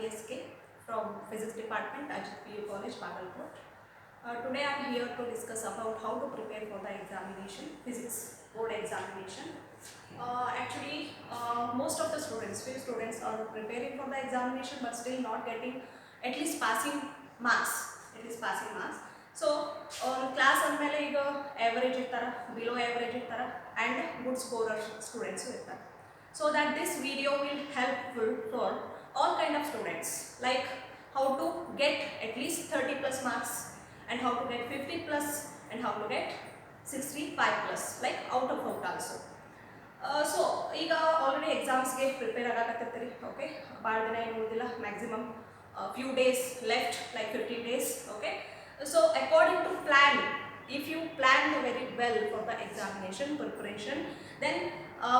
ISK from Physics Department, Ajit PU College, Bagalkot. Today I am here to discuss about how to prepare for the examination, Physics board examination. Most of the students, few students are preparing for the examination but still not getting at least passing marks. So class ಅಂದಮೇಲೆ ಈಗ average ಇರ್ತಾರೆ, below average ಇರ್ತಾರೆ and good scorer students ಇರ್ತಾರೆ. So that this video will helpful for all kind of students, like how to get at least 30 plus marks and how to get 50 plus and how to get 65 plus, like out of out also. So ಈಗ already ಎಕ್ಸಾಮ್ಸ್ಗೆ prepare ಆಗಕತ್ತಿರ್ತೀರಿ. Okay, ಭಾಳ ದಿನ ಏನು ಉಳಿದಿಲ್ಲ, maximum few days left, like 15 days. Okay, so according to plan, if you plan very well for the examination preparation, then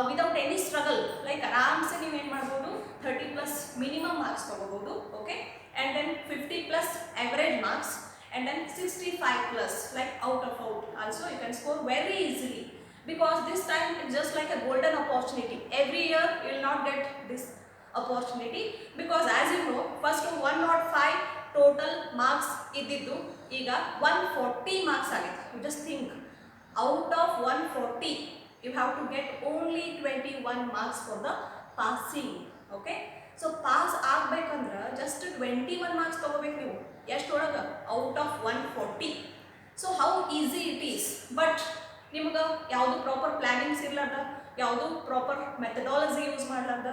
without any struggle, like ಆರಾಮ್ಸೆ ನೀವು ಏನು ಮಾಡ್ಬೋದು, 30 plus minimum marks ತಗೋಬೋದು. Okay, and then 50 plus average marks and then 65 plus like out of out also you can score very easily, because this time it's just like a golden opportunity. Every year you will not get this opportunity, because as you know, first 105 total marks ಇದ್ದಿದ್ದು ಈಗ 140 marks ಆಗಿದೆ. You just think, out of 140 you have to get only 21 marks for the passing. Okay, so pass ಆಗಬೇಕಂದ್ರೆ just 21 marks ತಗೋಬೇಕು ನೀವು. ಎಷ್ಟೊಳಗೆ? Out of 140. So how easy it is, but ನಿಮ್ಗೆ ಯಾವುದು proper plannings ಇರಲಾರ್ದ, ಯಾವುದು ಪ್ರಾಪರ್ ಮೆಥಡಾಲಜಿ ಯೂಸ್ ಮಾಡಲಾರ್ದ,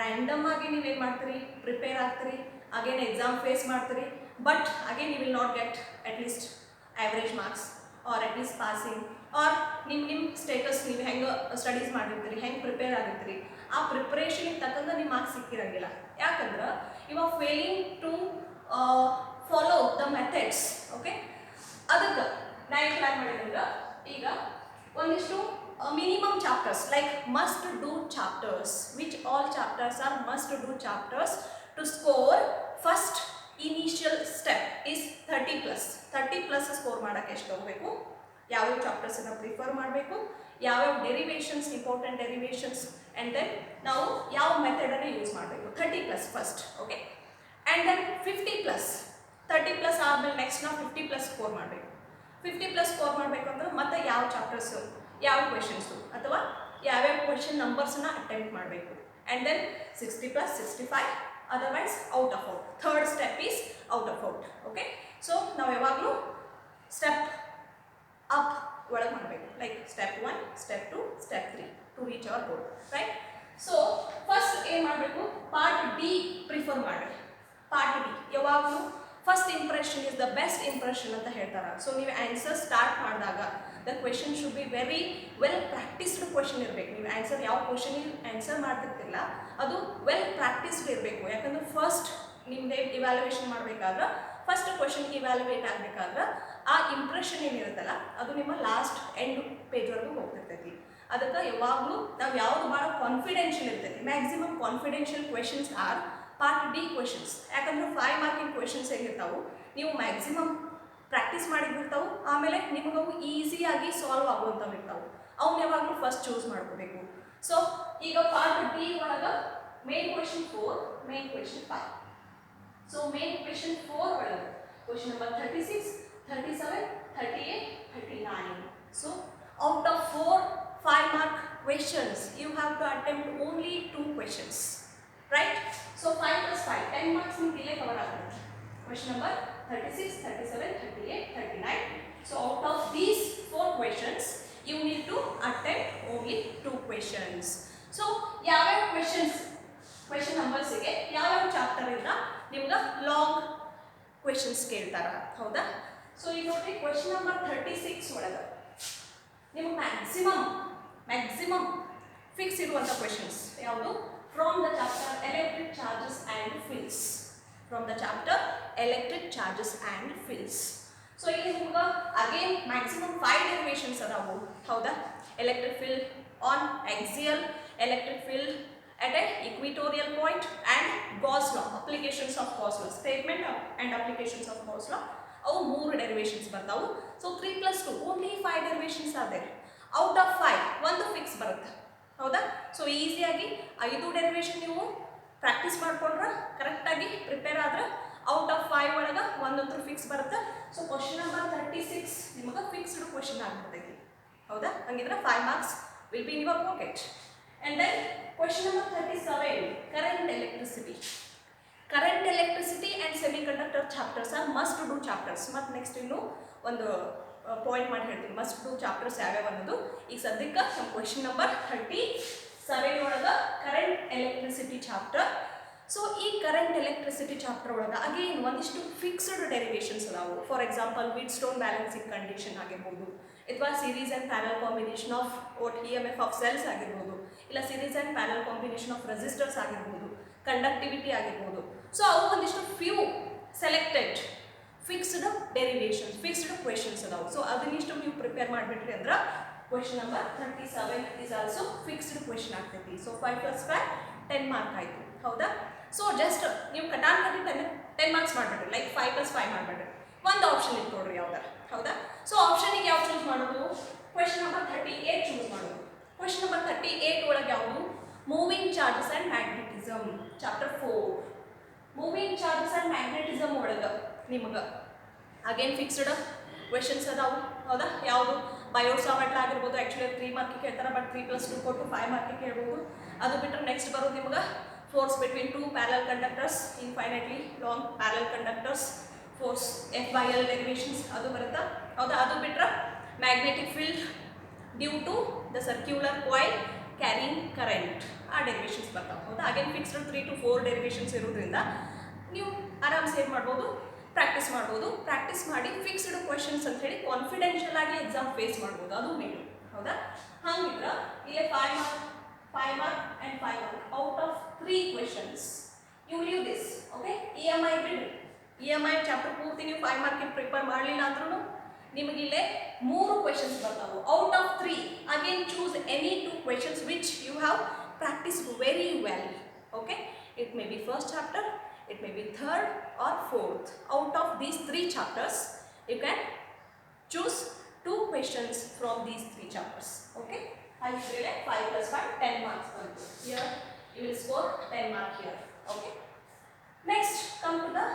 random ಆಗಿ ನೀವೇನು ಮಾಡ್ತೀರಿ, ಪ್ರಿಪೇರ್ ಆಗ್ತೀರಿ, ಅಗೇನ್ ಎಕ್ಸಾಮ್ ಫೇಸ್ ಮಾಡ್ತೀರಿ, but again you will not get at least average marks or at least passing, or ನಿಮ್ಮ ಸ್ಟೇಟಸ್ ನೀವು ಹೆಂಗೆ ಸ್ಟಡೀಸ್ ಮಾಡಿರ್ತೀರಿ, ಹೆಂಗೆ ಪ್ರಿಪೇರ್ ಆಗಿರ್ತೀರಿ, ಆ ಪ್ರಿಪ್ರೇಷನಿಗೆ ತಕ್ಕಂಗೆ ನಿಮ್ಮ ಮಾರ್ಕ್ಸ್ ಸಿಕ್ಕಿರಂಗಿಲ್ಲ. ಯಾಕಂದ್ರೆ you are failing to follow the methods. Okay, ಅದಕ್ಕೆ ನಾ ಏನು ಪ್ಲ್ಯಾನ್ ಮಾಡಿದ್ರೆ, ಈಗ ಒಂದಿಷ್ಟು minimum chapters, like must do chapters, which all chapters are must do chapters to score first initial step is 30 plus. 30 plus score ಮಾಡಕ್ಕೆ ಎಷ್ಟು ಹೋಗಬೇಕು, ಯಾವ್ಯಾವ ಚಾಪ್ಟರ್ಸ್ ಅನ್ನು ಪ್ರಿಫರ್ ಮಾಡಬೇಕು, ಯಾವ್ಯಾವ derivations, important derivations, and then ನಾವು ಯಾವ ಮೆಥಡನ್ನು ಯೂಸ್ ಮಾಡಬೇಕು. 30 plus first. Okay, and then 50 plus. 30 plus ಆದಮೇಲೆ ನೆಕ್ಸ್ಟ್ ನಾವು 50 ಪ್ಲಸ್ ಸ್ಕೋರ್ ಮಾಡಬೇಕು. 50 ಪ್ಲಸ್ ಸ್ಕೋರ್ ಮಾಡಬೇಕು ಅಂದ್ರೆ ಮತ್ತೆ ಯಾವ ಚಾಪ್ಟರ್ಸು, ಯಾವ ಕ್ವೆಶನ್ಸು, ಅಥವಾ ಯಾವ್ಯಾವ ಕ್ವೆಶನ್ ನಂಬರ್ಸನ್ನ ಅಟೆಂಪ್ಟ್ ಮಾಡಬೇಕು. And then 60 plus 65, otherwise out of out. Third step is out of out. Okay, so ನಾವು ಯಾವಾಗಲೂ ಸ್ಟೆಪ್ ಅಪ್ ಒಳಗೆ ಮಾಡಬೇಕು, like step 1, step 2, step 3 to reach our goal, right? So first ಏನು ಮಾಡಬೇಕು, ಪಾರ್ಟ್ ಡಿ ಪ್ರಿಫರ್ ಮಾಡಬೇಕು. Part D ಯಾವಾಗಲೂ first impression is the best impression ಅಂತ ಹೇಳ್ತಾರೆ. ಸೊ ನೀವು ಆನ್ಸರ್ ಸ್ಟಾರ್ಟ್ ಮಾಡಿದಾಗ the question should be very well practised question ಇರಬೇಕು. ನೀವು ಆನ್ಸರ್ ಯಾವ ಕ್ವೆಶನಿಗೆ ಆನ್ಸರ್ ಮಾಡ್ತಿರ್ತಿಲ್ಲ ಅದು ವೆಲ್ ಪ್ರಾಕ್ಟೀಸ್ಡ್ ಇರಬೇಕು. ಯಾಕಂದ್ರೆ ಫಸ್ಟ್ ನಿಮ್ಮದೇ ಇವ್ಯಾಲ್ಯೂಯೇಷನ್ ಮಾಡಬೇಕಾದ್ರೆ, ಫಸ್ಟ್ ಕ್ವೆಶನ್ ಇವ್ಯಾಲ್ಯೂಯೇಟ್ ಆಗಬೇಕಾದ್ರೆ ಆ ಇಂಪ್ರೆಷನ್ ಏನಿರುತ್ತಲ್ಲ ಅದು ನಿಮ್ಮ ಲಾಸ್ಟ್ ಎಂಡ್ ಪೇಜ್ವರೆಗೂ ಹೋಗ್ತಿರ್ತೈತಿ. ಅದಕ್ಕೆ ಯಾವಾಗಲೂ ನಾವು ಯಾವುದು ಭಾಳ ಕಾನ್ಫಿಡೆನ್ಷಿಯಲ್ ಇರ್ತೈತಿ, maximum confidential questions are part D questions. ಯಾಕಂದ್ರೆ 5 ಮಾರ್ಕಿಂಗ್ ಕ್ವೆಶನ್ಸ್ ಹೇಗಿರ್ತಾವೆ, ನೀವು ಮ್ಯಾಕ್ಸಿಮಮ್ ಪ್ರಾಕ್ಟೀಸ್ ಮಾಡಿರ್ತಾವೆ, ಆಮೇಲೆ ನಿಮಗವು ಈಸಿಯಾಗಿ ಸಾಲ್ವ್ ಆಗುವಂಥವು ಇರ್ತಾವೆ. ಅವ್ನು ಯಾವಾಗಲೂ ಫಸ್ಟ್ ಚೂಸ್ ಮಾಡ್ಕೋಬೇಕು. ಸೊ ಈಗ ಪಾರ್ಟ್ ಡಿ ಒಳಗೆ main question 4, main question 5. So main question 4 ಒಳಗೆ question number 36, 37, 38, 39. So out of 4 5 mark questions you have to attempt only 2 questions, right? So 5 plus 5, 10 marks in delay cover ಆಗುತ್ತೆ. Question number 36, 37, 38, 39. So out of these 4 questions you need to attempt only 2 questions. So ಯಾವ್ಯಾವ questions, question numbers ಗೆ ಯಾವ್ಯಾವ chapter ಇಂದ ನಿಮ್ಗೆ long questions ಕೇಳ್ತಾರ, ಹೌದಾ? So ಈಗ ನೋಡಿ question number 36 ಒಳಗೆ ನಿಮ್ಗೆ ಮ್ಯಾಕ್ಸಿಮಮ್ ಫಿಕ್ಸ್ ಇರುವಂಥ ಕ್ವೆಶನ್ಸ್ ಯಾವುದು, from the chapter electric charges and fields. From the chapter electric charges and fields. So ಇಲ್ಲಿ ನಿಮ್ಗೆ ಅಗೇನ್ ಮ್ಯಾಕ್ಸಿಮಮ್ 5 ಡೆರಿವೇಷನ್ಸ್ ಅದಾವು, ಹೌದಾ? Electric field on axial, electric field at a equatorial point, and Gauss law, applications of Gauss law, statement and applications of Gauss law. ಅವು 3 derivations ಬರ್ತಾವು. So 3 plus 2 only 5 derivations are there. Out of 5 ಒಂದು fix ಬರುತ್ತೆ, ಹೌದಾ? So ಈಸಿಯಾಗಿ 5 derivation ನೀವು practice ಮಾಡ್ಕೊಂಡ್ರೆ ಕರೆಕ್ಟಾಗಿ prepare ಆದ್ರೆ ಔಟ್ ಆಫ್ 5 ಒಳಗೆ ಒಂದಂತೂ ಫಿಕ್ಸ್ ಬರುತ್ತೆ. ಸೊ ಕ್ವಶನ್ ನಂಬರ್ 36 ನಿಮಗೆ ಫಿಕ್ಸ್ಡ್ ಕ್ವಶನ್ ಆಗ್ಬಿಡ್ತೈತಿ. ಹೌದಾ? ಹಂಗಿದ್ರೆ 5 marks will be in your pocket. And then question number 37 current electricity. Current electricity and semiconductor chapters are must do chapters. ಮತ್ತು ನೆಕ್ಸ್ಟ್ ಇನ್ನು ಒಂದು ಪಾಯಿಂಟ್ ಮಾಡಿ ಹೇಳ್ತೀನಿ, ಮಸ್ಟ್ ಡೂ ಚಾಪ್ಟರ್ಸ್ ಯಾವ್ಯಾವ ಅನ್ನೋದು. ಈಗ ಸದ್ಯಕ್ಕೆ ನಮ್ಮ ಕ್ವಶನ್ ನಂಬರ್ 37 ಒಳಗೆ ಕರೆಂಟ್ ಎಲೆಕ್ಟ್ರಿಸಿಟಿ ಚಾಪ್ಟರ್. ಸೊ ಈ ಕರೆಂಟ್ ಎಲೆಕ್ಟ್ರಿಸಿಟಿ ಚಾಪ್ಟರ್ ಒಳಗೆ ಅಗೇನ್ ಒಂದಿಷ್ಟು ಫಿಕ್ಸ್ಡ್ ಡೆರಿವೇಷನ್ಸ್ ಅದಾವು. For example Wheatstone balancing condition ಆಗಿರ್ಬೋದು, ಅಥವಾ series and parallel combination of vote EMF of cells ಆಗಿರ್ಬೋದು, ಇಲ್ಲ series and parallel combination of resistors ಆಗಿರ್ಬೋದು, ಕಂಡಕ್ಟಿವಿಟಿ ಆಗಿರ್ಬೋದು. ಸೊ ಅವು ಒಂದಿಷ್ಟು few selected fixed derivations, fixed questions ಅದಾವು. ಸೊ ಅದನ್ನಿಷ್ಟು ನೀವು ಪ್ರಿಪೇರ್ ಮಾಡಿಬಿಟ್ರಿ ಅಂದ್ರೆ question number 37 is also fixed question ಆಗ್ತೈತಿ. ಸೊ 5 + 5 10 ಮಾರ್ಕ್ ಆಯಿತು. ಹೌದಾ? ಸೊ ಜಸ್ಟ್ ನೀವು ಕಟಾನ್ ಕಟ್ಟಿ 10 ಮಾರ್ಕ್ಸ್ ಮಾಡಿಬಿಡ್ರಿ, ಲೈಕ್ 5 + 5 ಮಾಡಿಬಿಡ್ರಿ. ಒಂದು ಆಪ್ಷನ್ ಇತ್ತು ನೋಡ್ರಿ ಯಾವ್ದಾರು. ಹೌದಾ? ಸೊ ಆಪ್ಷನಿಗೆ ಯಾವ ಚೂಸ್ ಮಾಡೋದು? ಕ್ವೆಶನ್ ನಂಬರ್ 38 ಚೂಸ್ ಮಾಡೋದು. ಕ್ವೆಶನ್ ನಂಬರ್ 38 ಒಳಗೆ ಯಾವುದು? Moving charges and magnetism chapter 4. Moving charges and magnetism ಒಳಗೆ ನಿಮಗೆ ಅಗೇನ್ ಫಿಕ್ಸ್ಡ್ ಕ್ವೆಶನ್ಸ್ ಅದಾವು. ಹೌದಾ? ಯಾವುದು? ಬಯೋಸಾವರ್ಟ್ ಆಗಿರ್ಬೋದು. ಆ್ಯಕ್ಚುಲಿ 3 ಮಾರ್ಕಿಗೆ ಕೇಳ್ತಾರೆ, ಬಟ್ 3 + 2 ಕೊಟ್ಟು 5 ಮಾರ್ಕಿಗೆ ಕೇಳ್ಬೋದು. ಅದು ಬಿಟ್ಟರೆ ನೆಕ್ಸ್ಟ್ ಬರೋದು ನಿಮ್ಗೆ force between 2 parallel conductors, infinitely long parallel conductors, force F/L derivations ಅದು ಬರುತ್ತಾ. ಹೌದಾ? ಅದು ಬಿಟ್ಟರೆ magnetic field due to the circular coil carrying current, ಆ ಡೆರಿವೇಷನ್ಸ್ ಬರ್ತಾವೆ. ಹೌದಾ? ಅಗೇನ್ ಫಿಕ್ಸ್ಡ್ 3 to 4 ಡೆರಿವೇಷನ್ಸ್ ಇರೋದ್ರಿಂದ ನೀವು ಆರಾಮ್ಸೆ ಏನು ಮಾಡ್ಬೋದು? ಪ್ರಾಕ್ಟೀಸ್ ಮಾಡ್ಬೋದು. ಪ್ರಾಕ್ಟೀಸ್ ಮಾಡಿ ಫಿಕ್ಸ್ಡ್ ಕ್ವೆಶನ್ಸ್ ಅಂತ ಹೇಳಿ ಕಾನ್ಫಿಡೆನ್ಷಿಯಲ್ ಆಗಿ ಎಕ್ಸಾಮ್ ಫೇಸ್ ಮಾಡ್ಬೋದು. ಅದು ಮೇನು. ಹೌದಾ? ಹಂಗಿದ್ರೆ ಇಲ್ಲೇ 5 mark and 5 mark out of 3 questions you leave this. Okay? EMI ಬಿಡ್ರಿ. EMI ಚಾಪ್ಟರ್ ಪೂರ್ತಿ ನೀವು 5 ಮಾರ್ಕಿಗೆ ಪ್ರಿಪೇರ್ ಮಾಡಲಿಲ್ಲ ಅಂದ್ರೂ ನಿಮಗೆ ಇಲ್ಲೇ 3 ಕ್ವೆಶನ್ಸ್ ಬರ್ತಾವೆ. Out of 3 again choose any 2 questions which you have practised very well. Okay? It may be first chapter, it may be third or fourth. Out of these 3 chapters you can choose 2 questions from these 3 chapters. Okay? I will say 5 + 5 10 marks. Here you will score 10 marks here. Okay? Next come to the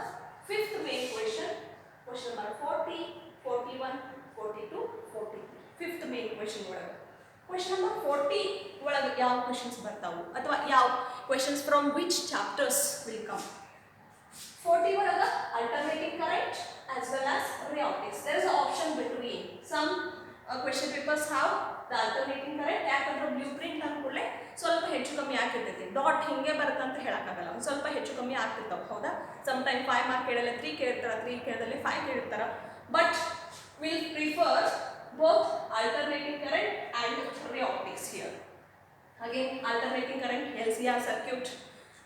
5th main question. Question number 40, 41, 42, 43. 5th main question ಒಳಗೆ. Question number 40 ಒಳಗೆ ಯಾವ questions ಬರ್ತಾವು ಅಥವಾ ಯಾವ questions from which chapters will come? 40 ಒಳಗೆ alternating current as well as ray optics. There is an option between. Some question papers have the alternating current. ಯಾಕಂದ್ರೆ blueprint ಅನ್ಕೊಳ್ಳೆ ಸ್ವಲ್ಪ ಹೆಚ್ಚು ಕಮ್ಮಿ ಆಗ್ತಿರ್ತೈತಿ. ಡಾಟ್ ಹಿಂಗೆ ಬರುತ್ತೆ ಅಂತ ಹೇಳಕ್ಕಾಗಲ್ಲ, ಸ್ವಲ್ಪ ಹೆಚ್ಚು ಕಮ್ಮಿ ಆಗ್ತಿರ್ತಾವೆ. ಹೌದಾ? ಸಮ್ ಟೈಮ್ 5 ಮಾರ್ಕ್ ಕೇಳಲ್ಲ 3 ಕೇಳಿರ್ತಾರೆ, 3 ಕೇಳಿದಲ್ಲಿ 5 ಕೇಳಿರ್ತಾರೆ. But will prefer both alternating current and ray optics here. Again alternating current, LCR circuit.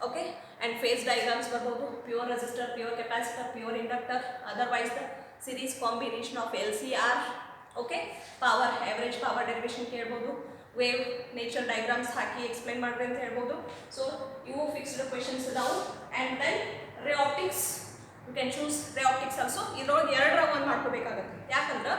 Okay? And phase diagrams ಬರ್ಬೋದು, pure resistor, pure capacitor, pure inductor, otherwise the series combination of LCR. Okay? Power, average power derivation ಕೇಳ್ಬೋದು, wave nature diagrams ಹಾಕಿ explain ಮಾಡ್ರಿ ಅಂತ ಹೇಳ್ಬೋದು. So ಇವು fixed questions ಇದಾವು. And then ray optics, you can choose ray optics also. ಇದ್ರೊಳಗೆ 2 ಒಂದು ಮಾಡ್ಕೋಬೇಕಾಗತ್ತೆ. ಯಾಕಂದ್ರೆ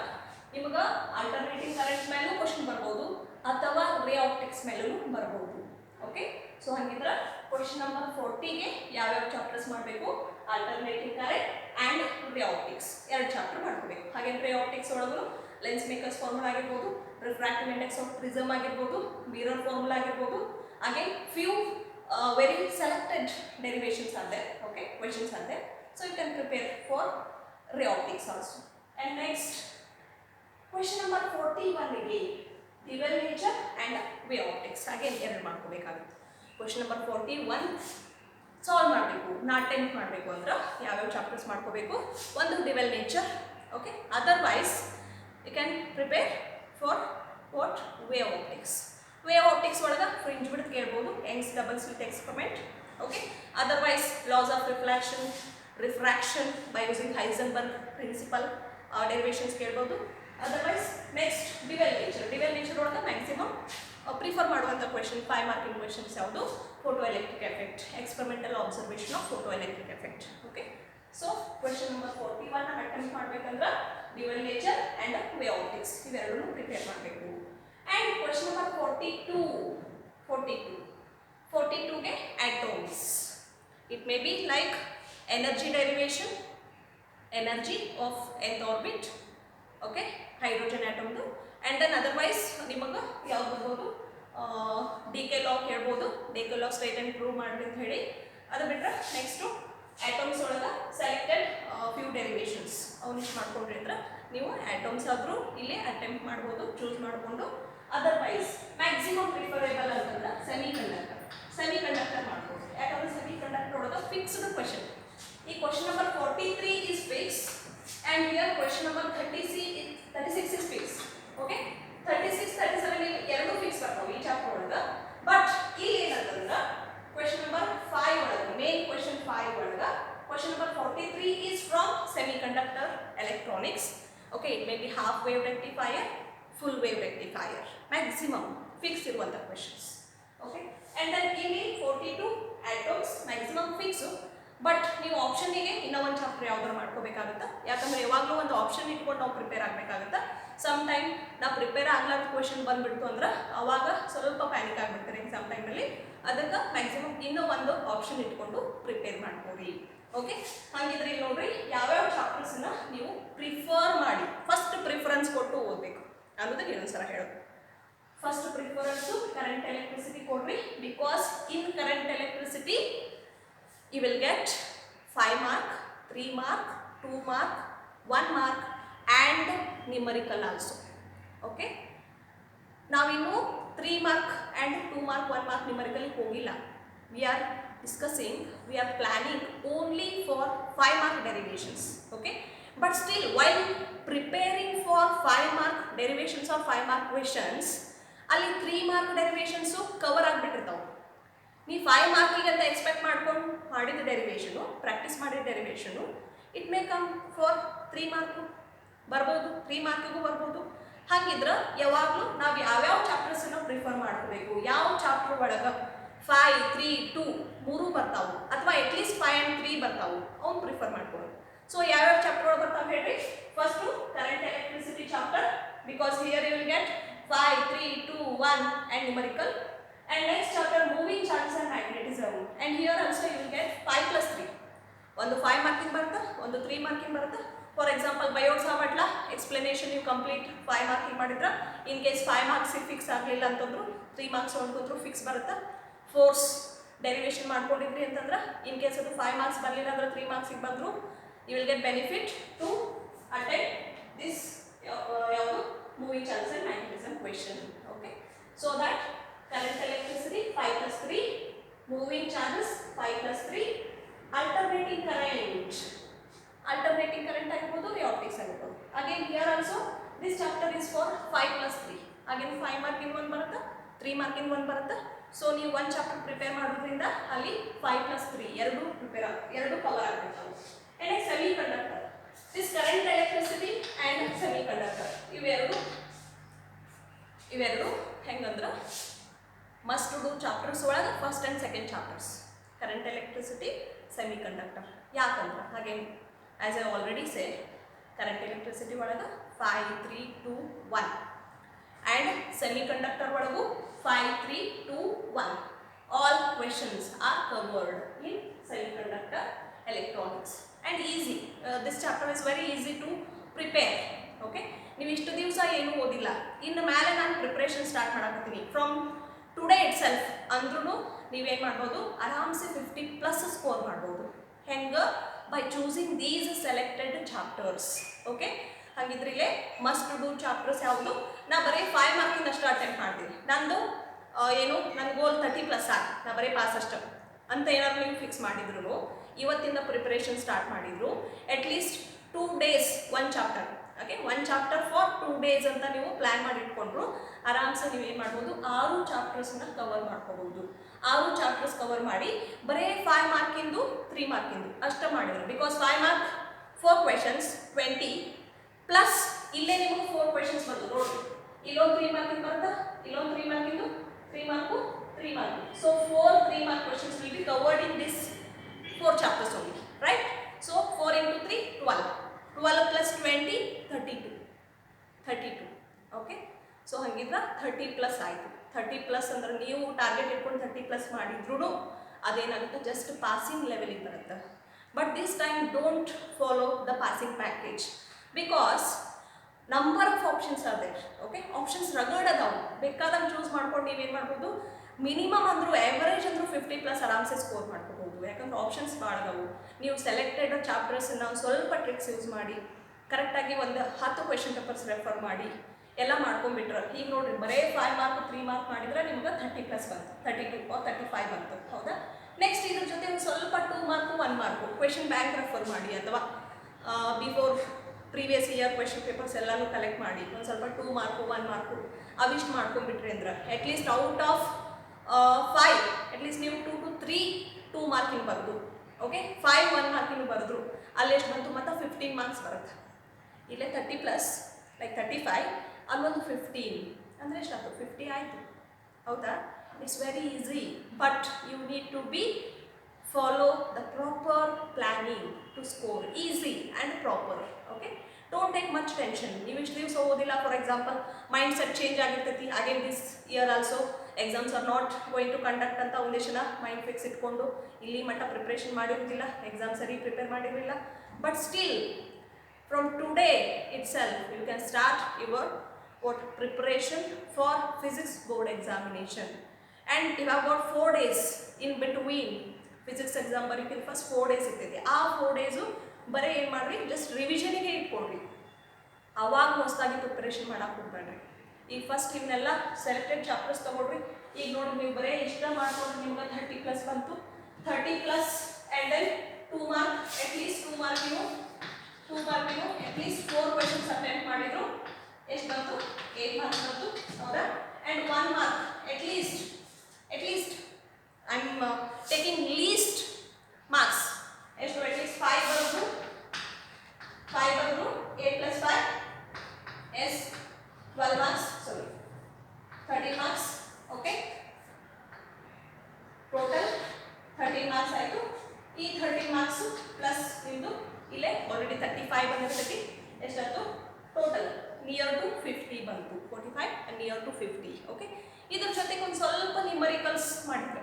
ನಿಮಗೆ ಆಲ್ಟರ್ನೇಟಿಂಗ್ ಕರೆಂಟ್ ಮೇಲೂ ಕ್ವಶನ್ ಬರ್ಬೋದು ಅಥವಾ ray optics ಮೇಲೂ ಬರ್ಬೋದು. ಓಕೆ? ಸೊ ಹಂಗಿದ್ರೆ ಕ್ವೆಶನ್ ನಂಬರ್ 40ಗೆ ಯಾವ್ಯಾವ ಚಾಪ್ಟರ್ಸ್ ಮಾಡಬೇಕು? Alternating current and ray optics 2 chapter ಮಾಡ್ಕೋಬೇಕು. ಹಾಗೆ ray optics ಒಳಗೂ ಲೆನ್ಸ್ ಮೇಕರ್ಸ್ ಫಾರ್ಮುಲಾ ಆಗಿರ್ಬೋದು, ರಿಫ್ರಾಕ್ಟಿವ್ ಇಂಡೆಕ್ಸ್ ಆಫ್ ಪ್ರಿಸಮ್ ಆಗಿರ್ಬೋದು, ಮಿರರ್ ಫಾರ್ಮುಲಾ ಆಗಿರ್ಬೋದು. ಹಾಗೆ few very selected derivations are there. Okay? Questions are there. So you can prepare for ray optics also. And next question number 41ಗೆ dual nature and wave optics again 2 ಮಾಡ್ಕೋಬೇಕಾಗುತ್ತೆ. Question number 41 solve ಮಾಡಬೇಕು, not attempt ಮಾಡಬೇಕು ಅಂದ್ರೆ ಯಾವ್ಯಾವ chapters ಮಾಡ್ಕೋಬೇಕು? ಒಂದು dual nature. Okay? Otherwise you can prepare for what? Wave optics. Wave optics ಒಳಗೆ fringe width ಕೇಳ್ಬೋದು, Young's double slit experiment. Okay? Otherwise laws of refraction by using Heisenberg principle derivations ಕೇಳ್ಬೋದು. Otherwise next dual nature ಒಳಗೆ maximum prefer ಮಾಡುವಂಥ question 5 marking questions ಯಾವುದು? Photo electric effect, experimental observation of photo electric effect. Okay? So question number 41 attempt ಮಾಡಬೇಕಂದ್ರೆ dual nature and wave optics ಇವೆರಡನ್ನೂ prepare ಮಾಡಬೇಕು. And question number 42ಗೆ atoms. It may be like energy derivation, energy of nth orbit, okay, hydrogen atom, and then otherwise ನಿಮಗೆ ಯಾವ್ದು ಬರ್ಬೋದು decay law ಕೇಳ್ಬೋದು. Decay law state and prove ಮಾಡ್ರಿ ಅಂತ ಹೇಳಿ. ಅದು ಬಿಟ್ಟರೆ ನೆಕ್ಸ್ಟು ಆಟಮ್ಸ್ ಒಳಗೆ ಸೆಲೆಕ್ಟೆಡ್ ಫ್ಯೂ ಡೆರಿವೇಷನ್ಸ್ ಅವನಿಷ್ಟು ಮಾಡ್ಕೊಂಡ್ರಿ ಅಂದ್ರೆ ನೀವು ಆಟಮ್ಸ್ ಆದರೂ ಇಲ್ಲಿ ಅಟೆಂಪ್ಟ್ ಮಾಡ್ಬೋದು, ಚೂಸ್ ಮಾಡಿಕೊಂಡು. ಅದರ್ವೈಸ್ ಮ್ಯಾಕ್ಸಿಮಮ್ ಪ್ರಿಫರೇಬಲ್ ಅಂತಂದ್ರೆ ಸೆಮಿ ಕಂಡಕ್ಟರ್ ಮಾಡ್ಬೋದು. ಯಾಕಂದ್ರೆ ಸೆಮಿ ಕಂಡಕ್ಟರ್ ಒಳಗೆ ಫಿಕ್ಸ್ಡ್ ಕ್ವೆಶನ್. ಈ question number 43 is fixed and here question number 36 is fixed. Okay, 36 37 ಎರಡು ಫಿಕ್ಸ್ ಬರ್ತಾವೆ ಈ ಚಾಪ್ಟರ್ ಒಳಗೆ. ಬಟ್ ಇಲ್ಲಿ ಏನಂತಂದ್ರೆ question number 5 ಒಳಗೆ ಮೇನ್ question 5 ಒಳಗೆ question number 43 is from semiconductor electronics. Okay, it may be half wave rectifier, full wave rectifier, maximum fixed ಇರುವಂತ questions. Okay, and then ಇಲ್ಲಿ 42 atoms maximum fixed. ಬಟ್ ನೀವು ಆಪ್ಷನ್ನಿಗೆ ಇನ್ನೂ ಒಂದು chapter ಯಾವ್ದಾರು ಮಾಡ್ಕೋಬೇಕಾಗುತ್ತೆ. ಯಾಕಂದರೆ ಯಾವಾಗಲೂ ಒಂದು ಆಪ್ಷನ್ ಇಟ್ಕೊಂಡು ನಾವು ಪ್ರಿಪೇರ್ ಆಗಬೇಕಾಗುತ್ತೆ. ಸಮ್ ಟೈಮ್ ನಾವು ಪ್ರಿಪೇರ್ ಆಗ್ಲಾರ್ದ ಕ್ವೆಶನ್ ಬಂದುಬಿಡ್ತು ಅಂದ್ರೆ ಅವಾಗ ಸ್ವಲ್ಪ ಪ್ಯಾನಿಕ್ ಆಗಿಬಿಡ್ತಾರೆ ಎಕ್ಸಾಮ್ ಟೈಮಲ್ಲಿ. ಅದಕ್ಕೆ ಮ್ಯಾಕ್ಸಿಮಮ್ ಇನ್ನೂ ಒಂದು ಆಪ್ಷನ್ ಇಟ್ಕೊಂಡು ಪ್ರಿಪೇರ್ ಮಾಡ್ಕೋರಿ. ಓಕೆ, ಹಾಗಿದ್ರೆ ಇಲ್ಲಿ ನೋಡ್ರಿ ಯಾವ್ಯಾವ ಚಾಪ್ಟರ್ಸನ್ನ ನೀವು ಪ್ರಿಫರ್ ಮಾಡಿ ಫಸ್ಟ್ ಪ್ರಿಫರೆನ್ಸ್ ಕೊಟ್ಟು ಓದಬೇಕು ಅನ್ನೋದಕ್ಕೆ ಇನ್ನೊಂದು ಸಲ ಹೇಳೋದು. ಫಸ್ಟ್ ಪ್ರಿಫರೆನ್ಸು ಕರೆಂಟ್ ಎಲೆಕ್ಟ್ರಿಸಿಟಿ ಕೊಡ್ರಿ. Because in current electricity you will get 5 mark, 3 mark, 2 mark, 1 mark and numerical also. Okay, ನಾವಿನ್ನು 3 mark and 2 mark 1 mark numerical ಹೋಗಿಲ್ಲ. We are discussing, we are planning only for 5 mark derivations. Okay, but still while preparing for 5 mark derivations or 5 mark questions ಅಲ್ಲಿ 3 mark derivations cover ಆಗಿಬಿಟ್ಟಿರ್ತಾವೆ. ನೀವು 5 ಮಾರ್ಕಿಗೆ ಅಂತ expect ಮಾಡ್ಕೊಂಡು ಮಾಡಿದ derivation, practice ಮಾಡಿದ derivation, it may come for 3 mark ಬರ್ಬೋದು, 3 ಮಾರ್ಕಿಗೂ ಬರ್ಬೋದು. ಹಾಗಿದ್ರೆ ಯಾವಾಗಲೂ ನಾವು ಯಾವ್ಯಾವ ಚಾಪ್ಟರ್ಸನ್ನು ಪ್ರಿಫರ್ ಮಾಡ್ಕೋಬೇಕು, ಯಾವ ಚಾಪ್ಟರ್ ಒಳಗೆ 5, 3, 2 ಮೂರು ಬರ್ತಾವೆ ಅಥವಾ ಅಟ್ಲೀಸ್ಟ್ 5 and 3 ಬರ್ತಾವೆ ಅವ್ನು ಪ್ರಿಫರ್ ಮಾಡ್ಕೊಳ್ಳೋದು. ಸೊ ಯಾವ್ಯಾವ ಚಾಪ್ಟರ್ ಒಳಗೆ ಬರ್ತಾವೆ ಹೇಳ್ರಿ. First current electricity chapter, because here you will get 5, 3, 2, 1 and numerical. And next chapter moving charges and magnetism, and here also you will get 5 plus 3. ಒಂದು 5 marking ಬರುತ್ತೆ, ಒಂದು 3 marking ಬರುತ್ತೆ. For example Biot Savart law explanation ನೀವು complete 5 marking ಮಾಡಿದ್ರೆ in case 5 marks fix ಆಗಲಿಲ್ಲ ಅಂತಂದ್ರು 3 marks ಹೊಂದ್ಕೊಂಡ್ರು fix ಬರುತ್ತೆ. Force derivation ಮಾಡ್ಕೊಂಡಿದ್ರಿ ಅಂತಂದ್ರೆ ಇನ್ ಕೇಸ್ ಅದು 5 marks ಬರಲಿಲ್ಲ ಅಂದ್ರೆ 3 marks ಬಂದ್ರು you will get benefit to attend this ಯಾವುದು moving charges and magnetism question. Okay, so that current electricity 5 plus 3, moving charges 5 plus 3, alternating current ಆಗಿರ್ಬೋದು, rheotics ಆಗಿರ್ಬೋದು. Again here also this chapter is for 5 plus 3. Again 5 marking ಒಂದು ಬರುತ್ತೆ, 3 marking ಒಂದು ಬರುತ್ತೆ. So ನೀವು ಒಂದು chapter prepare ಮಾಡೋದ್ರಿಂದ ಅಲ್ಲಿ 5 plus 3 ಎರಡು ಕವರ್ ಆಗಬೇಕು. And next semi conductor, this current electricity and semi conductor ಇವೆರಡು ಹೆಂಗಂದ್ರೆ ಮಸ್ಟ್ ಡೂ ಚಾಪ್ಟರ್ಸ್ ಒಳಗೆ first and second chapters current electricity, semi conductor. ಯಾಕಂದ್ರೆ ಹಾಗೆ as I already say current electricity ಒಳಗೆ 5, 3, 2, 1 ಆ್ಯಂಡ್ ಸೆಮಿ ಕಂಡಕ್ಟರ್ ಒಳಗೂ 5, 3, 2, 1 all questions are covered in semi conductor electronics and easy. This chapter is very easy to prepare. Okay, ನೀವು ಇಷ್ಟು ದಿವಸ ಏನೂ ಓದಿಲ್ಲ, ಇನ್ನು ಮೇಲೆ ನಾನು ಪ್ರಿಪ್ರೇಷನ್ ಸ್ಟಾರ್ಟ್ ಮಾಡಾಕತ್ತೀನಿ ಫ್ರಮ್ ಟುಡೇ ಇಟ್ ಸೆಲ್ಫ್ ಅಂದ್ರೂ ನೀವೇನು ಮಾಡ್ಬೋದು, ಆರಾಮ್ಸೆ 50+ ಸ್ಕೋರ್ ಮಾಡ್ಬೋದು. ಹೆಂಗೆ? By choosing these selected chapters. Okay, ಹಾಗಿದ್ರೆ ಇಲ್ಲೇ ಮಸ್ಟ್ ಡೂ ಚಾಪ್ಟರ್ಸ್ ಯಾವುದು? ನಾ ಬರೀ 5 ಮಾರ್ಕಿಂಗ್ ಅಷ್ಟು ಅಟೆಂಪ್ಟ್ ಮಾಡ್ತೀನಿ. ನಂದು ನನ್ನ ಗೋಲ್ 30+ ಆಗಿ ನಾ ಬರೀ ಪಾಸ್ ಅಷ್ಟು ಅಂತ ಏನಾದ್ರು ನೀವು ಫಿಕ್ಸ್ ಮಾಡಿದ್ರು, ಇವತ್ತಿಂದ ಪ್ರಿಪ್ರೇಷನ್ ಸ್ಟಾರ್ಟ್ ಮಾಡಿದ್ರು, at least 2 days 1 chapter. Okay, 1 chapter for 2 days ಅಂತ ನೀವು ಪ್ಲ್ಯಾನ್ ಮಾಡಿ ಇಟ್ಕೊಂಡ್ರು ಆರಾಮ್ಸೆ ನೀವು ಏನು ಮಾಡ್ಬೋದು, 6 ಚಾಪ್ಟರ್ಸ್ನ ಕವರ್ ಮಾಡ್ಕೋಬಹುದು. 6 ಚಾಪ್ಟರ್ಸ್ ಕವರ್ ಮಾಡಿ ಬರೀ 5 ಮಾರ್ಕಿಂದು 3 ಮಾರ್ಕಿಂದು ಅಷ್ಟು ಮಾಡಿದ್ರು. ಬಿಕಾಸ್ 5 mark 4 questions 20 ಪ್ಲಸ್ ಇಲ್ಲೇ ನಿಮಗೆ 4 questions ಬಂದು ನೋಡ್ರಿ, ಇಲ್ಲೊಂದು 3 ಮಾರ್ಕಿಂಗ್ ಬರುತ್ತೆ, ಇಲ್ಲೊಂದು 3 ಮಾರ್ಕಿಂದು 3 mark 3 mark. So 4 3 mark questions will be covered in this 4 chapters only, right? So 4 into 3 12 plus 20 32. Okay, so ಹಂಗಿದ್ರೆ 30+ ಆಯಿತು. 30+ ಅಂದ್ರೆ ನೀವು ಟಾರ್ಗೆಟ್ ಇಟ್ಕೊಂಡು 30+ ಮಾಡಿದ್ರು ಅದೇನಾಗುತ್ತೆ ಜಸ್ಟ್ ಪಾಸಿಂಗ್ ಲೆವೆಲಿಗೆ ಬರುತ್ತೆ. But this time don't follow the passing package because number of options are there. Okay, options ರಗಡ್ ಅದಾವು, ಬೇಕಾದಂಗೆ ಚೂಸ್ ಮಾಡ್ಕೊಂಡು ನೀವೇನು ಮಾಡ್ಬೋದು, ಮಿನಿಮಮ್ ಅಂದರೂ ಆ್ಯಾವರೇಜ್ ಅಂದರೂ 50+ ಆರಾಮ್ಸೆ ಸ್ಕೋರ್ ಮಾಡ್ಕೋಬೋದು. ಯಾಕಂದ್ರೆ ಆಪ್ಷನ್ಸ್ ಭಾಳ ಅದಾವು. ನೀವು ಸೆಲೆಕ್ಟೆಡ್ ಚಾಪ್ಟರ್ಸನ್ನು ಸ್ವಲ್ಪ ಟ್ರಿಕ್ಸ್ ಯೂಸ್ ಮಾಡಿ ಕರೆಕ್ಟಾಗಿ ಒಂದು 10 ಕ್ವೆಶನ್ ಪೇಪರ್ಸ್ ರೆಫರ್ ಮಾಡಿ ಎಲ್ಲ ಮಾಡ್ಕೊಂಡ್ಬಿಟ್ರೆ, ಈಗ ನೋಡಿರಿ ಬರೀ 5 ಮಾರ್ಕ್ 3 ಮಾರ್ಕ್ ಮಾಡಿದ್ರೆ ನಿಮ್ಗೆ 30+ ಬಂತು, 32 or 35 ಬಂತು. ಹೌದಾ? ನೆಕ್ಸ್ಟ್ ಇದ್ರ ಜೊತೆ ಒಂದು ಸ್ವಲ್ಪ 2 mark 1 mark question bank refer ಮಾಡಿ, ಅಥವಾ before previous year question papers ಎಲ್ಲನೂ ಕಲೆಕ್ಟ್ ಮಾಡಿ ಒಂದು ಸ್ವಲ್ಪ 2 ಮಾರ್ಕು 1 ಮಾರ್ಕು ಅವಿಷ್ಟು ಮಾಡ್ಕೊಂಡ್ಬಿಟ್ರಿ ಅಂದ್ರೆ ಅಟ್ಲೀಸ್ಟ್ ಔಟ್ ಆಫ್ 5 ಅಟ್ಲೀಸ್ಟ್ ನೀವು 2 to 3 2 ಮಾರ್ಕಿನ ಬರೆದು, ಓಕೆ, 5 1 ಮಾರ್ಕಿನ ಬರೆದ್ರು ಅಲ್ಲೆಷ್ಟು ಬಂತು, ಮತ್ತು 15 ಮಾರ್ಕ್ಸ್ ಬರುತ್ತೆ. ಇಲ್ಲೇ 30+ ಲೈಕ್ 35 ಅಲ್ಲೊಂದು 15 ಅಂದರೆ ಎಷ್ಟಾಯ್ತು, 50 ಆಯಿತು. ಹೌದಾ? It's very easy, but you need to be follow the proper planning to score easy and proper. Okay, don't take much tension. ನೀವು ಇಷ್ಟು ದಿವಸ ಓದಿಲ್ಲ, for example mind set change ಆಗಿರ್ತೈತಿ. Again this year also exams are not going to conduct ಅಂತ ಒಂದಿಷ್ಟು ಜನ mind fix ಇಟ್ಕೊಂಡು ಇಲ್ಲಿ ಮಟ್ಟ ಪ್ರಿಪ್ರೇಷನ್ ಮಾಡಿರೋದಿಲ್ಲ, ಎಕ್ಸಾಮ್ ಸರಿ ಪ್ರಿಪೇರ್ ಮಾಡಿರಲಿಲ್ಲ. But still from today itself you can start your preparation for physics board examination. And you have got 4 days in between physics exam ಬರೀತಿಲ್ಲ. ಫಸ್ಟ್ 4 days ಇರ್ತೈತಿ. ಆ 4 days ಬರೀ ಏನು ಮಾಡಿರಿ, ಜಸ್ಟ್ ರಿವಿಷನಿಗೆ ಇಟ್ಕೊಳ್ರಿ. ಅವಾಗ ಹೊಸದಾಗಿ ಪ್ರಿಪ್ರೇಷನ್ ಮಾಡಕ್ಕೆ ಹೋಗ್ಬೇಡ್ರಿ. ಈಗ ಫಸ್ಟ್ ಇವನ್ನೆಲ್ಲ ಸೆಲೆಕ್ಟೆಡ್ ಚಾಪ್ಟರ್ಸ್ ತೊಗೊಳ್ರಿ. ಈಗ ನೋಡಿರಿ ನೀವು ಬರೀ ಇಷ್ಟ ಮಾಡ್ಕೊಂಡ್ರೆ ನಿಮ್ಗೆ 30+ ಬಂತು. 30+ ಆ್ಯಂಡ್ ದೆನ್ 2 ಮಾರ್ಕ್ ಅಟ್ಲೀಸ್ಟ್ 2 ಮಾರ್ಕಿನು ಅಟ್ಲೀಸ್ಟ್ 4 ಕ್ವೆಶನ್ಸ್ ಅಟೆಂಪ್ಟ್ ಮಾಡಿದ್ರು ಎಷ್ಟು ಬಂತು, 8 ಮಾರ್ಕ್ಸ್ ಬಂತು. ಹೌದಾ? And 1 mark at least I am taking least marks ಎಷ್ಟು, ಅಟ್ಲೀಸ್ಟ್ 5 ಬರೋದು, 8 + 5 is 12 marks, sorry 13 marks. Okay, total 13 marks ಆಯಿತು. ಈ 13 ಮಾರ್ಕ್ಸು ಪ್ಲಸ್ ನಿಮ್ಮದು ಇಲ್ಲೇ ಆಲ್ರೆಡಿ 35 ಬಂದಿರ್ತೈತಿ. ಎಷ್ಟಾಯಿತು ಟೋಟಲ್? ನಿಯರ್ ಟು 50 ಬಂತು. 45 ಆ್ಯಂಡ್ ನಿಯರ್ ಟು 50. ಓಕೆ, ಇದ್ರ ಜೊತೆಗೆ ಒಂದು ಸ್ವಲ್ಪ ನ್ಯೂಮರಿಕಲ್ಸ್ ಮಾಡಿದ್ರೆ,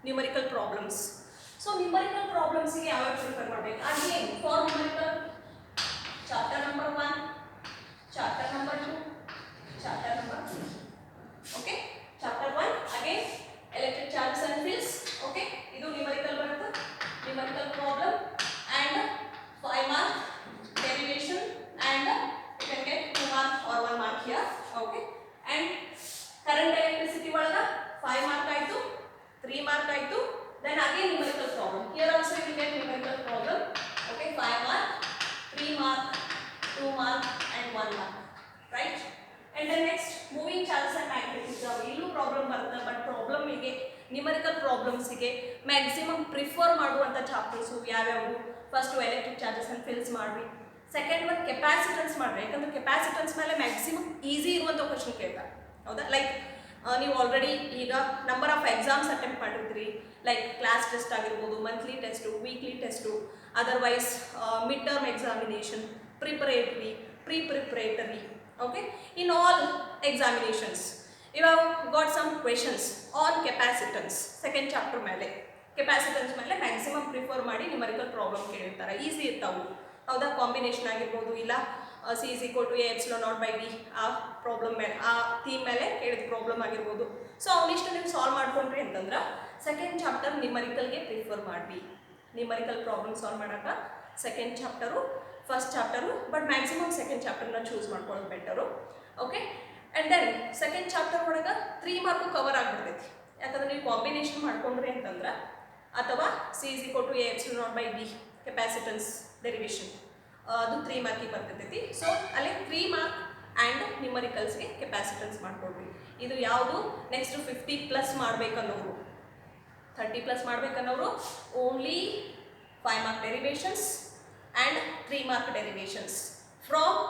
ನ್ಯೂಮರಿಕಲ್ ಪ್ರಾಬ್ಲಮ್ಸ್. ಸೊ ನ್ಯೂಮರಿಕಲ್ ಪ್ರಾಬ್ಲಮ್ಸಿಗೆ ಯಾವ್ಯಾವ ಪ್ರಿಫರ್ ಮಾಡಬೇಕು? Again for numerical chapter number 1, chapter number 2, chapter number 3. Okay, chapter 1 again electric charges and fields. Okay, ಇದು ನ್ಯೂಮರಿಕಲ್ ಬರುತ್ತೆ. Numerical problem and 5 mark derivation and you can get 2 mark or 1 mark here. Okay, and current electricity ಒಳಗ 5 mark ಆಯಿತು, 3 mark ಆಯಿತು. Then again numerical problem. Here also you will get numerical problem. Okay, 5 mark, 3 mark, 2 mark and 1 mark. Right? And then next moving charges and magnetism. ಇಲ್ಲೂ problem ಬರುತ್ತೆ. But ಪ್ರಾಬ್ಲಮಿಗೆ numerical ಪ್ರಾಬ್ಲಮ್ಸಿಗೆ maximum prefer ಮಾಡುವಂಥ chapters ಯಾವ್ಯಾವು? First electric charges and fields ಮಾಡಿರಿ. Second one capacitance ಮಾಡಿರಿ. ಯಾಕಂದರೆ capacitance ಮೇಲೆ maximum easy ಇರುವಂಥ question ಕೇಳ್ತಾರೆ. ಹೌದಾ? ಲೈಕ್ ನೀವು ಆಲ್ರೆಡಿ ಈಗ ನಂಬರ್ ಆಫ್ ಎಕ್ಸಾಮ್ಸ್ ಅಟೆಂಪ್ಟ್ ಮಾಡಿರ್ತೀರಿ. ಲೈಕ್ ಕ್ಲಾಸ್ ಟೆಸ್ಟ್ ಆಗಿರ್ಬೋದು, monthly test, weekly test, otherwise mid term examination, preparatory, preparatory. Okay, in all examinations you have got some questions on capacitance. Second chapter ಮೇಲೆ capacitance ಮೇಲೆ maximum prefer ಮಾಡಿ numerical problem ಕೇಳಿರ್ತಾರೆ. Easy ಇರ್ತಾವೆ. ಹೌದಾ? Combination ಆಗಿರ್ಬೋದು, ಇಲ್ಲ C = A∪0/D ಆ problem ಮೇಲೆ, ಆ ಥೀಮ್ ಮೇಲೆ ಕೇಳಿದ ಪ್ರಾಬ್ಲಮ್ ಆಗಿರ್ಬೋದು. ಸೊ ಅವನಿಷ್ಟು ನೀವು ಸಾಲ್ವ್ ಮಾಡ್ಕೊಂಡ್ರಿ ಅಂತಂದ್ರೆ ಸೆಕೆಂಡ್ ಚಾಪ್ಟರ್ ನ್ಯೂಮರಿಕಲ್ಗೆ ಪ್ರಿಫರ್ ಮಾಡಿ. ನ್ಯೂಮರಿಕಲ್ ಪ್ರಾಬ್ಲಮ್ ಸಾಲ್ವ್ ಮಾಡೋಕೆ second chapter, first chapter, but maximum second ಚಾಪ್ಟರ್ನ ಚೂಸ್ ಮಾಡ್ಕೊಳ್ಳೋದು better. Okay, and then second chapter ಒಳಗೆ 3 ಮಾರ್ಕು ಕವರ್ ಆಗಿಬಿಡ್ತೈತಿ. ಯಾಕಂದ್ರೆ ನೀವು ಕಾಂಬಿನೇಷನ್ ಮಾಡ್ಕೊಂಡ್ರಿ ಅಂತಂದ್ರೆ, ಅಥವಾ C = A∪0/D ಕೆಪಾಸಿಟನ್ಸ್ ಡೆರಿವೇಷನ್ ಅದು 3 ಮಾರ್ಕಿಗೆ ಬರ್ತೈತಿ. ಸೊ ಅಲ್ಲಿ 3 ಮಾರ್ಕ್ ಆ್ಯಂಡ್ ನ್ಯೂಮರಿಕಲ್ಸ್ಗೆ ಕೆಪಾಸಿಟನ್ಸ್ ಮಾಡ್ಕೊಡ್ರಿ. ಇದು ಯಾವುದು ನೆಕ್ಸ್ಟ್ 50+ ಮಾಡಬೇಕನ್ನೋರು, 30+ ಮಾಡಬೇಕನ್ನೋರು only 5 mark derivations and 3 mark derivations from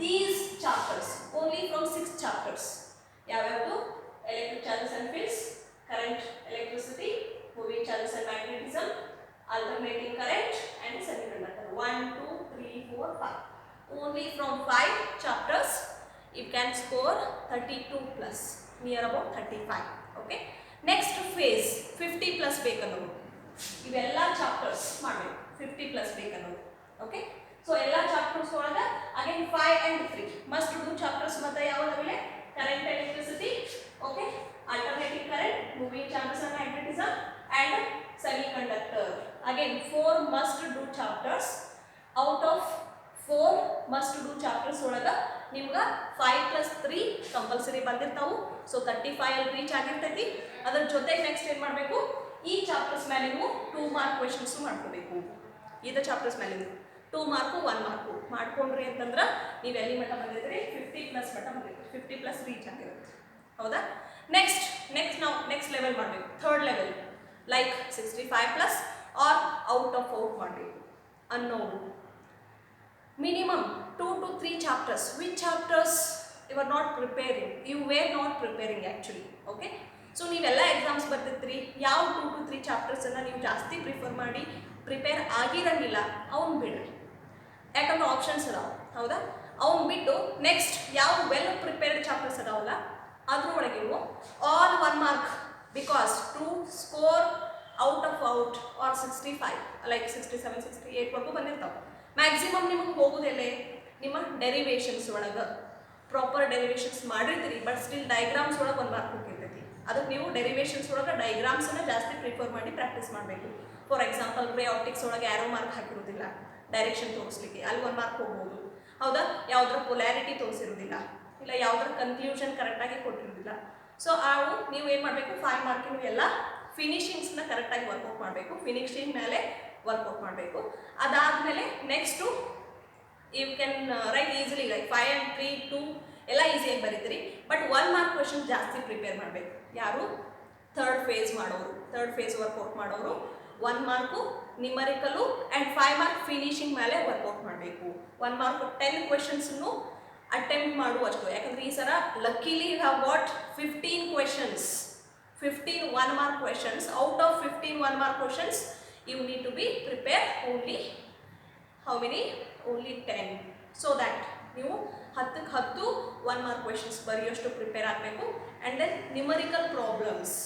these chapters, only from 6 chapters. ಯಾವ್ಯಾವುದು? Electric charges and fields, current electricity, moving charges and magnetism, alternating current and semiconductor. 1 2 3 4 5. Only from 5 chapters you can score 32+, near about 35. Okay, next phase 50 plus ಬೇಕನ್ನೋದು, ಇವೆಲ್ಲ chapters ಮಾಡಬೇಕು 50 plus ಬೇಕನ್ನೋದು. Okay, so ಎಲ್ಲ chapters ಒಳಗೆ again 5 and 3 must do chapters ಮತ್ತೆ ಯಾವ್ದಾವಿಲ್ಲ, current electricity, okay, alternating current, moving charges and magnetism, and semiconductor. Again 4 must do chapters. Out of 4 must do chapters ಒಳಗ ನಿಮ್ಗೆ 5+3 ಕಂಪಲ್ಸರಿ ಬಂದಿರ್ತಾವು. ಸೊ 35 ಅಲ್ಲಿ reach ಆಗಿರ್ತೈತಿ. ಅದ್ರ ಜೊತೆ ನೆಕ್ಸ್ಟ್ ಏನು ಮಾಡಬೇಕು, ಈ ಚಾಪ್ಟರ್ಸ್ ಮೇಲೆ ನೀವು 2 ಮಾರ್ಕ್ ಕ್ವೆಶನ್ಸ್ ಮಾಡ್ಕೋಬೇಕು. ಇದು ಚಾಪ್ಟರ್ಸ್ ಮೇಲೆ 2 ಮಾರ್ಕು 1 ಮಾರ್ಕು ಮಾಡ್ಕೊಂಡ್ರಿ ಅಂತಂದ್ರೆ ನೀವು ಎಲ್ಲಿ ಮಟ್ಟ ಬಂದಿದ್ರಿ, 50+ ಮಟ್ಟ ಬಂದಿದ್ರಿ, 50+ ರೀಚ್ ಆಗಿರುತ್ತೆ. ಹೌದಾ? ನೆಕ್ಸ್ಟ್ ನಾವು ನೆಕ್ಸ್ಟ್ ಲೆವೆಲ್ ಮಾಡಬೇಕು, third level like 65+ or out of out ಮಾಡಬೇಕು ಅನ್ನೋದು. Minimum 2 to 3 chapters. Which chapters you are not preparing, you were not preparing actually. Okay, so ನೀವೆಲ್ಲ ಎಕ್ಸಾಮ್ಸ್ ಬರ್ತಿರ್ತೀರಿ, ಯಾವ 2 to 3 ಚಾಪ್ಟರ್ಸನ್ನು ನೀವು ಜಾಸ್ತಿ ಪ್ರಿಫರ್ ಮಾಡಿ ಪ್ರಿಪೇರ್ ಆಗಿರಂಗಿಲ್ಲ ಅವ್ನು ಬಿಡ್ರಿ, ಯಾಕಂದ್ರೆ ಆಪ್ಷನ್ಸ್ ಅದಾವೆ. ಹೌದಾ? ಅವ್ನು ಬಿಟ್ಟು ನೆಕ್ಸ್ಟ್ ಯಾವ ವೆಲ್ ಪ್ರಿಪೇರ್ಡ್ ಚಾಪ್ಟರ್ಸ್ ಅದಾವಲ್ಲ ಅದ್ರೊಳಗೆ ನೀವು all 1 mark, because to score out of out or 65 like 67 68 ವರೆಗೂ ಬಂದಿರ್ತಾವೆ. ಮ್ಯಾಕ್ಸಿಮಮ್ ನಿಮಗೆ ಹೋಗೋದೆಲ್ಲೇ ನಿಮ್ಮ ಡೆರಿವೇಷನ್ಸ್ ಒಳಗೆ ಪ್ರಾಪರ್ ಡೆರಿವೇಷನ್ಸ್ ಮಾಡಿರ್ತೀರಿ, ಬಟ್ ಸ್ಟಿಲ್ ಡೈಗ್ರಾಮ್ಸ್ ಒಳಗೆ 1 ಮಾರ್ಕ್ ಹೋಗಿರ್ತೈತಿ. ಅದಕ್ಕೆ ನೀವು ಡೆರಿವೇಷನ್ಸ್ ಒಳಗೆ ಡೈಗ್ರಾಮ್ಸನ್ನು ಜಾಸ್ತಿ ಪ್ರಿಫರ್ ಮಾಡಿ ಪ್ರಾಕ್ಟೀಸ್ ಮಾಡಬೇಕು. ಫಾರ್ ಎಕ್ಸಾಂಪಲ್ ರೇ ಆಪ್ಟಿಕ್ಸ್ ಒಳಗೆ ಆ್ಯರೋ ಮಾರ್ಕ್ ಹಾಕಿರೋದಿಲ್ಲ, ಡೈರೆಕ್ಷನ್ ತೋರಿಸ್ಲಿಕ್ಕೆ ಅಲ್ಲಿ 1 ಮಾರ್ಕ್ ಹೋಗ್ಬೋದು. ಹೌದಾ? ಯಾವುದರ ಪೊಲ್ಯಾರಿಟಿ ತೋರಿಸಿರೋದಿಲ್ಲ, ಇಲ್ಲ ಯಾವುದರ ಕನ್ಕ್ಲೂಷನ್ ಕರೆಕ್ಟಾಗಿ ಕೊಟ್ಟಿರೋದಿಲ್ಲ. ಸೊ ಅವು ನೀವು ಏನು ಮಾಡಬೇಕು, 5 ಮಾರ್ಕಿನ ಎಲ್ಲ ಫಿನಿಶಿಂಗ್ಸ್ನ ಕರೆಕ್ಟಾಗಿ ವರ್ಕೌಟ್ ಮಾಡಬೇಕು, ಫಿನಿಶಿಂಗ್ ಮೇಲೆ ವರ್ಕೌಟ್ ಮಾಡಬೇಕು. ಅದಾದಮೇಲೆ next you can write easily like 5 and 3 2 ಎಲ್ಲ ಈಸಿಯಾಗಿ ಬರೀತೀರಿ, ಬಟ್ 1 ಮಾರ್ಕ್ ಕ್ವೆಶನ್ ಜಾಸ್ತಿ ಪ್ರಿಪೇರ್ ಮಾಡಬೇಕು. ಯಾರು? ಥರ್ಡ್ ಫೇಸ್ ಮಾಡೋರು, ಥರ್ಡ್ ಫೇಸ್ ವರ್ಕೌಟ್ ಮಾಡೋರು 1 mark numerical and 5 mark finishing ಮೇಲೆ ವರ್ಕೌಟ್ ಮಾಡಬೇಕು. 1 ಮಾರ್ಕ್ 10 ಕ್ವೆಶನ್ಸನ್ನು ಅಟೆಂಪ್ಟ್ ಮಾಡುವಷ್ಟು, ಯಾಕಂದರೆ ಈ ಸಲ luckily you have got 15 questions, 15 1 mark questions. Out of 15 1 mark questions you need to be prepare only how many, only 10, so that ನೀವು 10ಕ್ಕೆ 10 1 mark questions ಬರೆಯೋಷ್ಟು prepare ಆಗಬೇಕು. ಆ್ಯಂಡ್ ದೆನ್ ನ್ಯೂಮರಿಕಲ್ ಪ್ರಾಬ್ಲಮ್ಸ್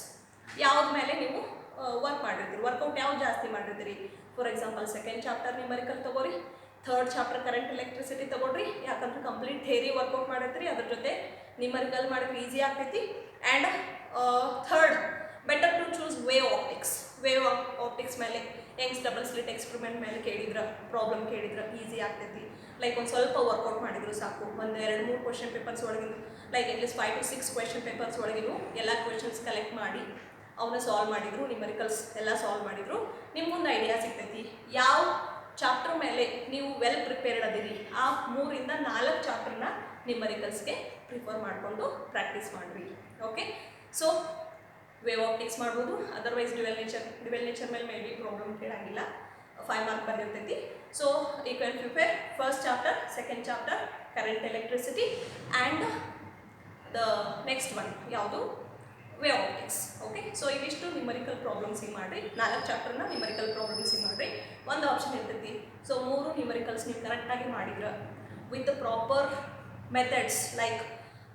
ಯಾವ್ದ ಮೇಲೆ ನೀವು ವರ್ಕ್ ಮಾಡಿರ್ತೀರಿ, ವರ್ಕೌಟ್ ಯಾವ್ದು ಜಾಸ್ತಿ ಮಾಡಿರ್ತೀರಿ. For example second chapter numerical ತೊಗೋರಿ, ಥರ್ಡ್ ಚಾಪ್ಟರ್ ಕರೆಂಟ್ ಎಲೆಕ್ಟ್ರಿಸಿಟಿ ತೊಗೊಳ್ರಿ, ಯಾಕಂದ್ರೆ ಕಂಪ್ಲೀಟ್ ಥೇರಿ ವರ್ಕೌಟ್ ಮಾಡಿರ್ತೀರಿ, ಅದ್ರ ಜೊತೆ ನ್ಯೂಮರಿಕಲ್ ಮಾಡೋಕ್ಕೆ ಈಸಿ ಆಗ್ತೈತಿ. And third better to choose wave optics ಮೇಲೆ ಯಂಗ್ಸ್ ಡಬಲ್ ಸ್ಲಿಟ್ ಎಕ್ಸ್ಪೆರಿಮೆಂಟ್ ಮೇಲೆ ಕೇಳಿದ್ರೆ, ಪ್ರಾಬ್ಲಮ್ ಕೇಳಿದ್ರೆ ಈಸಿ ಆಗ್ತೈತಿ. ಲೈಕ್ ಒಂದು ಸ್ವಲ್ಪ ವರ್ಕೌಟ್ ಮಾಡಿದ್ರು ಸಾಕು, ಒಂದು 2-3 ಕ್ವೆಶನ್ ಪೇಪರ್ಸ್ ಒಳಗಿನ like at least 5 to 6 question papers ಒಳಗಿನ ಎಲ್ಲ ಕ್ವೆಶನ್ಸ್ ಕಲೆಕ್ಟ್ ಮಾಡಿ ಅವನ್ನ ಸಾಲ್ವ್ ಮಾಡಿದ್ರು, ನ್ಯೂಮರಿಕಲ್ಸ್ ಎಲ್ಲ ಸಾಲ್ವ್ ಮಾಡಿದ್ರು, ನಿಮ್ಗೊಂದು ಐಡಿಯಾ ಸಿಗ್ತೈತಿ ಯಾವ ಚಾಪ್ಟರ್ ಮೇಲೆ ನೀವು ವೆಲ್ ಪ್ರಿಪೇರ್ಡ್ ಅದೀರಿ. ಆ 3 ಇಂದ 4 ಚಾಪ್ಟರ್ನ ನ್ಯೂಮರಿಕಲ್ಸ್ಗೆ ಪ್ರಿಫರ್ ಮಾಡಿಕೊಂಡು ಪ್ರಾಕ್ಟೀಸ್ ಮಾಡಿರಿ. ಓಕೆ, ಸೊ ವೇವ್ ಆಪ್ಟಿಕ್ಸ್ ಮಾಡ್ಬೋದು, ಅದರ್ವೈಸ್ ಡ್ಯುವೆಲ್ ನೇಚರ್ ಮೇಲೆ ಮೇ ಬಿ ಪ್ರಾಬ್ಲಮ್ ಕೇಳಂಗಿಲ್ಲ, 5 ಮಾರ್ಕ್ ಬಂದಿರ್ತೈತಿ. So you can prepare first chapter, second chapter current electricity and the next one ಯಾವುದು, ವೇವ್ ಆಪ್ಟಿಕ್ಸ್. ಓಕೆ, ಸೊ ಇವಿಷ್ಟು numerical ಪ್ರಾಬ್ಲಮ್ಸಿಗೆ ಮಾಡಿರಿ, 4 ಚಾಪ್ಟರ್ನ numerical ಪ್ರಾಬ್ಲಮ್ಸಿಗೆ ಮಾಡಿರಿ. ಒಂದು ಆಪ್ಷನ್ ಇರ್ತೈತಿ, ಸೊ 3 ನ್ಯೂಮರಿಕಲ್ಸ್ ನೀವು ಕರೆಕ್ಟಾಗಿ ಮಾಡಿದ್ರೆ ವಿತ್ ಪ್ರಾಪರ್ ಮೆಥಡ್ಸ್ ಲೈಕ್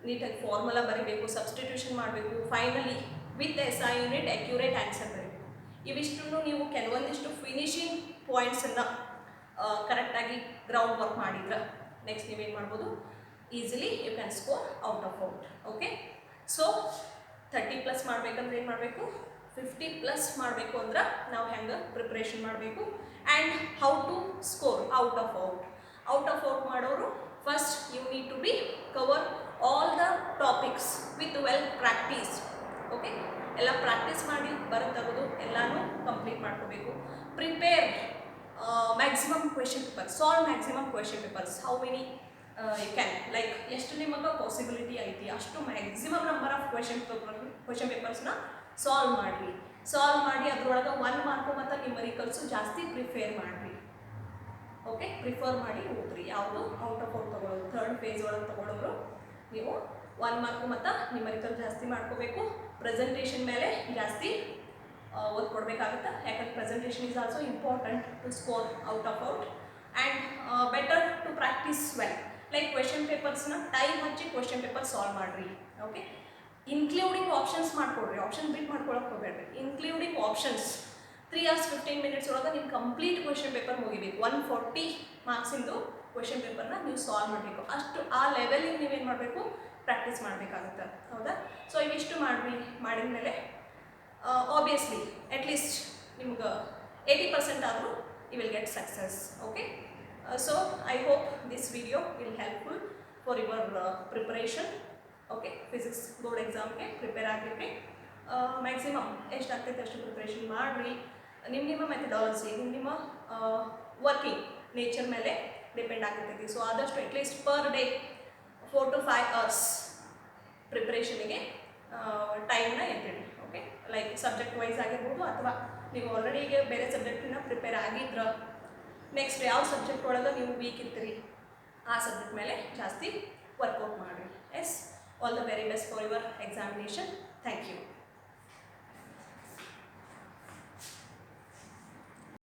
ನೀಟಾಗಿ ಫಾರ್ಮುಲಾ ಬರೀಬೇಕು, ಸಬ್ಸ್ಟಿಟ್ಯೂಷನ್ ಮಾಡಬೇಕು, finally with SI unit accurate answer ಬರೀಬೇಕು. ಇವಿಷ್ಟು ನೀವು ಕೆಲವೊಂದಿಷ್ಟು ಫಿನಿಶಿಂಗ್ ಪಾಯಿಂಟ್ಸನ್ನು ಕರೆಕ್ಟಾಗಿ ಗ್ರೌಂಡ್ ವರ್ಕ್ ಮಾಡಿದ್ರೆ ನೆಕ್ಸ್ಟ್ ನೀವೇನು ಮಾಡ್ಬೋದು, easily you can score out of out. Okay, so 30+ ಮಾಡಬೇಕಂದ್ರೆ ಏನು ಮಾಡಬೇಕು, 50+ ಮಾಡಬೇಕು ಅಂದ್ರೆ ನಾವು ಹೆಂಗೆ ಪ್ರಿಪ್ರೇಷನ್ ಮಾಡಬೇಕು and how to score out of out ಮಾಡೋರು first you need to be cover all the topics with well practice. Okay, ಎಲ್ಲ ಪ್ರಾಕ್ಟೀಸ್ ಮಾಡಿ ಬರೋದು ಎಲ್ಲನೂ ಕಂಪ್ಲೀಟ್ ಮಾಡ್ಕೋಬೇಕು. Prepare maximum question papers, solve maximum question papers, how many you can like ಎಷ್ಟು ನಿಮಗೆ possibility ಐತಿ ಅಷ್ಟು ಮ್ಯಾಕ್ಸಿಮಮ್ ನಂಬರ್ ಆಫ್ ಕ್ವೆಶನ್ ಪೇಪರ್ಸ್ನ ಸಾಲ್ವ್ ಮಾಡಿ ಅದ್ರೊಳಗೆ 1 ಮಾರ್ಕು ಮತ್ತು ನ್ಯೂಮರಿಕಲ್ಸು ಜಾಸ್ತಿ ಪ್ರಿಫೇರ್ ಮಾಡಿರಿ. ಓಕೆ, ಪ್ರಿಫರ್ ಮಾಡಿ ಓದ್ರಿ. ಯಾವುದು ಔಟ್ ಆಫ್ ಔಟ್ ತೊಗೊಳ್ಳೋದು, ಥರ್ಡ್ ಫೇಸ್ ಒಳಗೆ ತೊಗೊಳ್ಳೋರು ನೀವು 1 ಮಾರ್ಕು ಮತ್ತು ನ್ಯೂಮರಿಕಲ್ ಜಾಸ್ತಿ ಮಾಡ್ಕೋಬೇಕು. ಪ್ರೆಸೆಂಟೇಷನ್ ಮೇಲೆ ಜಾಸ್ತಿ ಒತ್ತು ಕೊಡಬೇಕಾಗುತ್ತೆ, ಯಾಕಂದ್ರೆ presentation is also important to score out of out and better to practice well. Like question ಪೇಪರ್ಸ್ನ ಟೈಮ್ ಹಚ್ಚಿ ಕ್ವೆಶನ್ ಪೇಪರ್ ಸಾಲ್ವ್ ಮಾಡಿರಿ. ಓಕೆ, ಇನ್ಕ್ಲೂಡಿಂಗ್ ಆಪ್ಷನ್ಸ್ ಮಾಡ್ಕೊಡ್ರಿ, ಆಪ್ಷನ್ ಬಿಟ್ ಮಾಡ್ಕೊಳಕ್ಕೆ ಹೋಗಬೇಡ್ರಿ. ಇನ್ಕ್ಲೂಡಿಂಗ್ ಆಪ್ಷನ್ಸ್ 3 hours 15 minutes ಒಳಗೆ ನೀವು ಕಂಪ್ಲೀಟ್ ಕ್ವೆಶನ್ ಪೇಪರ್ ಮುಗಿಬೇಕು. 140 ಮಾರ್ಕ್ಸಿಂದು ಕ್ವೆಶನ್ ಪೇಪರ್ನ ನೀವು ಸಾಲ್ವ್ ಮಾಡಬೇಕು. ಅಷ್ಟು ಆ ಲೆವೆಲಿಗೆ ನೀವೇನು ಮಾಡಬೇಕು, ಪ್ರಾಕ್ಟೀಸ್ ಮಾಡಬೇಕಾಗುತ್ತೆ. ಹೌದಾ? ಸೊ ಇವಿಷ್ಟು ಮಾಡಿದ ಮೇಲೆ ಆಬ್ವಿಯಸ್ಲಿ ಅಟ್ಲೀಸ್ಟ್ ನಿಮ್ಗೆ 80% ಆದರೂ you will get success. Okay, so I hope this video will helpful for your preparation. Okay, physics board ಎಕ್ಸಾಮ್ಗೆ ಪ್ರಿಪೇರ್ ಆಗಲಿಕ್ಕೆ ಮ್ಯಾಕ್ಸಿಮಮ್ ಎಷ್ಟಾಗ್ತೈತೆ ಅಷ್ಟು ಪ್ರಿಪ್ರೇಷನ್ ಮಾಡಿರಿ. ನಿಮ್ಮ ಮೆಥಡಾಲಜಿ, ನಿಮ್ಮ ವರ್ಕಿಂಗ್ ನೇಚರ್ ಮೇಲೆ ಡಿಪೆಂಡ್ ಆಗಿರ್ತೈತಿ. ಸೊ ಆದಷ್ಟು at least per day 4 to 5 hours ಪ್ರಿಪ್ರೇಷನಿಗೆ ಟೈಮ್ನ ಎತ್ತಿಡಿ. ಓಕೆ, ಲೈಕ್ ಸಬ್ಜೆಕ್ಟ್ ವೈಸ್ ಆಗಿರ್ಬೋದು, ಅಥವಾ ನೀವು ಆಲ್ರೆಡಿ ಈಗ ಬೇರೆ ಸಬ್ಜೆಕ್ಟಿನ ಪ್ರಿಪೇರ್ ಆಗಿದ್ರೆ ನೆಕ್ಸ್ಟ್ ಯಾವ ಸಬ್ಜೆಕ್ಟ್ ಒಳಗೆ ನೀವು ವೀಕ್ ಇರ್ತೀರಿ ಆ ಸಬ್ಜೆಕ್ಟ್ ಮೇಲೆ ಜಾಸ್ತಿ ವರ್ಕೌಟ್ ಮಾಡಿರಿ. Yes, all the very best for your examination. Thank you.